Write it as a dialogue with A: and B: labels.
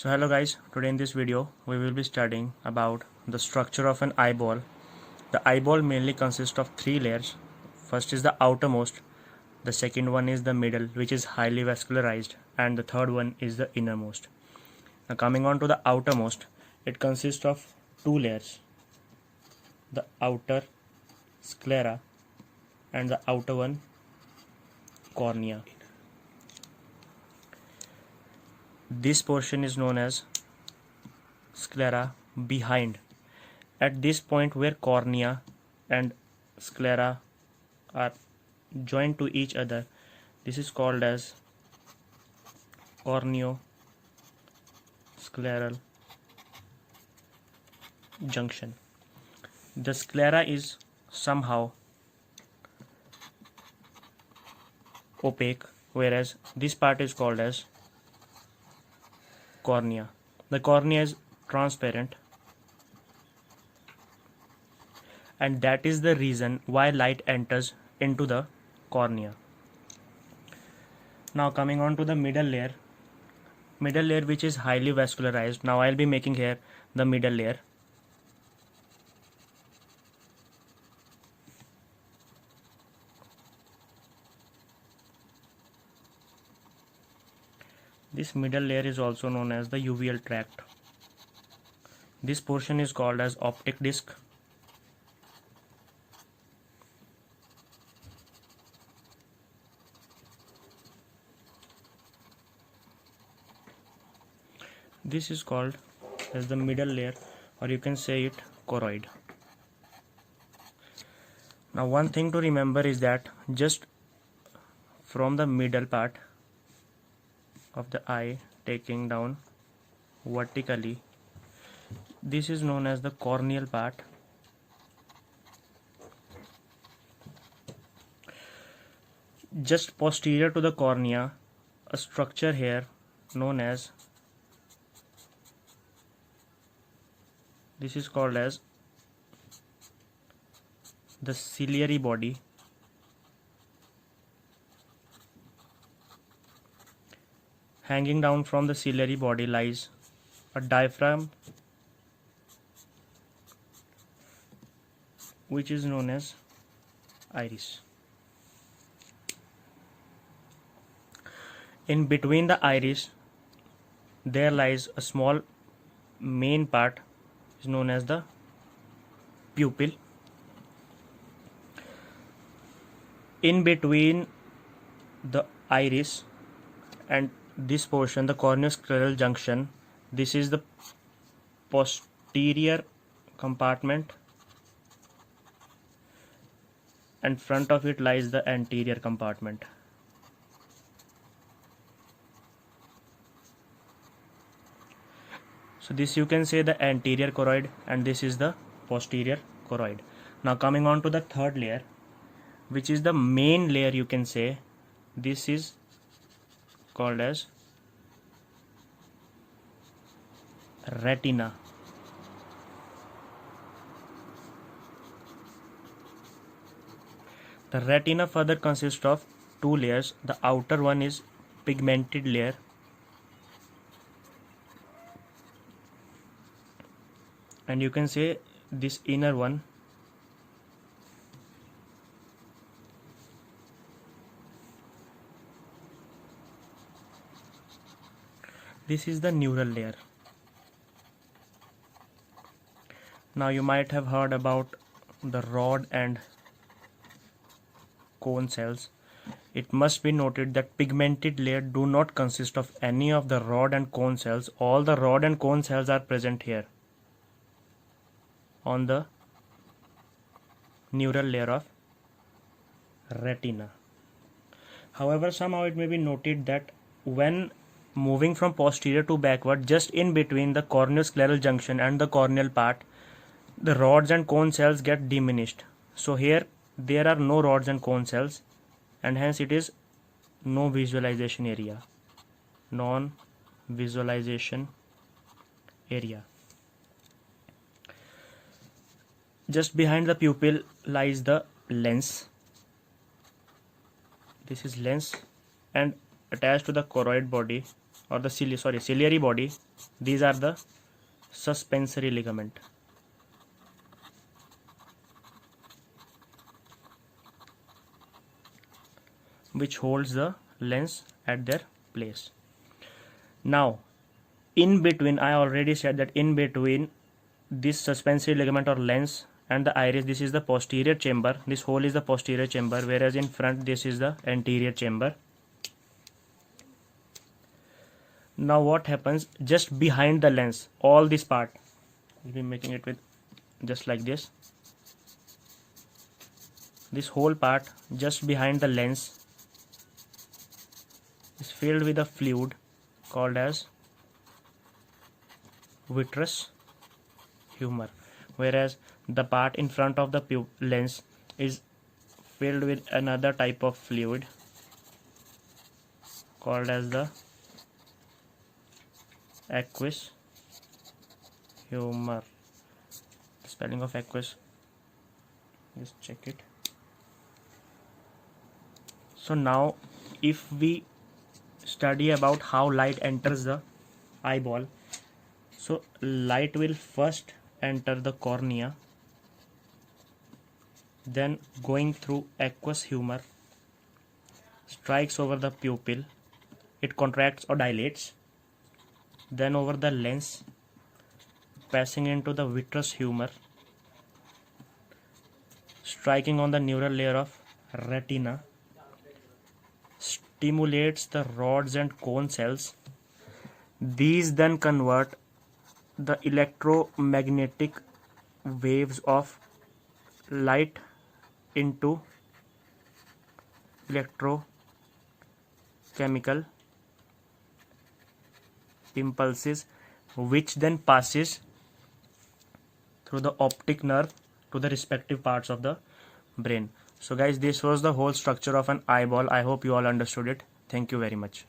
A: So hello guys, today in this video we will be studying about the structure of an eyeball. The eyeball mainly consists of three layers. First is the outermost, the second one is the middle, which is highly vascularized, and the third one is the innermost. Now coming on to the outermost, it consists of two layers, the outer sclera and the outer one cornea. This portion is known as sclera behind. At this point where cornea and sclera are joined to each other, this is called as corneoscleral junction. The sclera is somehow opaque, whereas this part is called as cornea. The cornea is transparent, and that is the reason why light enters into the cornea. Now coming on to the middle layer which is highly vascularized. Now I'll be making here the middle layer. This middle layer is also known as the uveal tract. This portion is called as optic disc. This is called as the middle layer, or you can say it choroid. Now one thing to remember is that just from the middle part of the eye taking down vertically, this is known as the corneal part. Just posterior to the cornea, a structure here known as, this is called as the ciliary body. Hanging down from the ciliary body lies a diaphragm, which is known as iris. In between the iris, there lies a small main part, is known as the pupil. In between the iris and this portion, the corneoscleral junction, this is the posterior compartment, and front of it lies the anterior compartment. So this you can say the anterior choroid, and this is the posterior choroid. Now coming on to the third layer, which is the main layer, you can say, this is called as retina. The retina further consists of two layers. The outer one is pigmented layer, and you can say this inner one this is the neural layer. Now you might have heard about the rod and cone cells. It must be noted that pigmented layer do not consist of any of the rod and cone cells. All the rod and cone cells are present here on the neural layer of retina. However, somehow it may be noted that when moving from posterior to backward, just in between the corneoscleral junction and the corneal part, the rods and cone cells get diminished. So here there are no rods and cone cells, and hence it is no visualization area, non-visualization area. Just behind the pupil lies the lens. This is lens, and attached to the choroid body or the ciliary body, These are the suspensory ligament. Which holds the lens at their place. Now, in between, I already said that in between this suspensory ligament or lens and the iris, this is the posterior chamber. This hole is the posterior chamber, whereas in front this is the anterior chamber. Now what happens just behind the lens, all this part, we'll be making it with just like this. This whole part just behind the lens is filled with a fluid called as vitreous humor, whereas the part in front of the lens is filled with another type of fluid called as the aqueous humor. The spelling of aqueous, just check it. So now if we study about how light enters the eyeball, so light will first enter the cornea, then going through aqueous humor strikes over the pupil, it contracts or dilates, then over the lens, passing into the vitreous humor, striking on the neural layer of retina, stimulates the rods and cone cells. These then convert the electromagnetic waves of light into electrochemical impulses, which then passes through the optic nerve to the respective parts of the brain. So guys, this was the whole structure of an eyeball. I hope you all understood it. Thank you very much.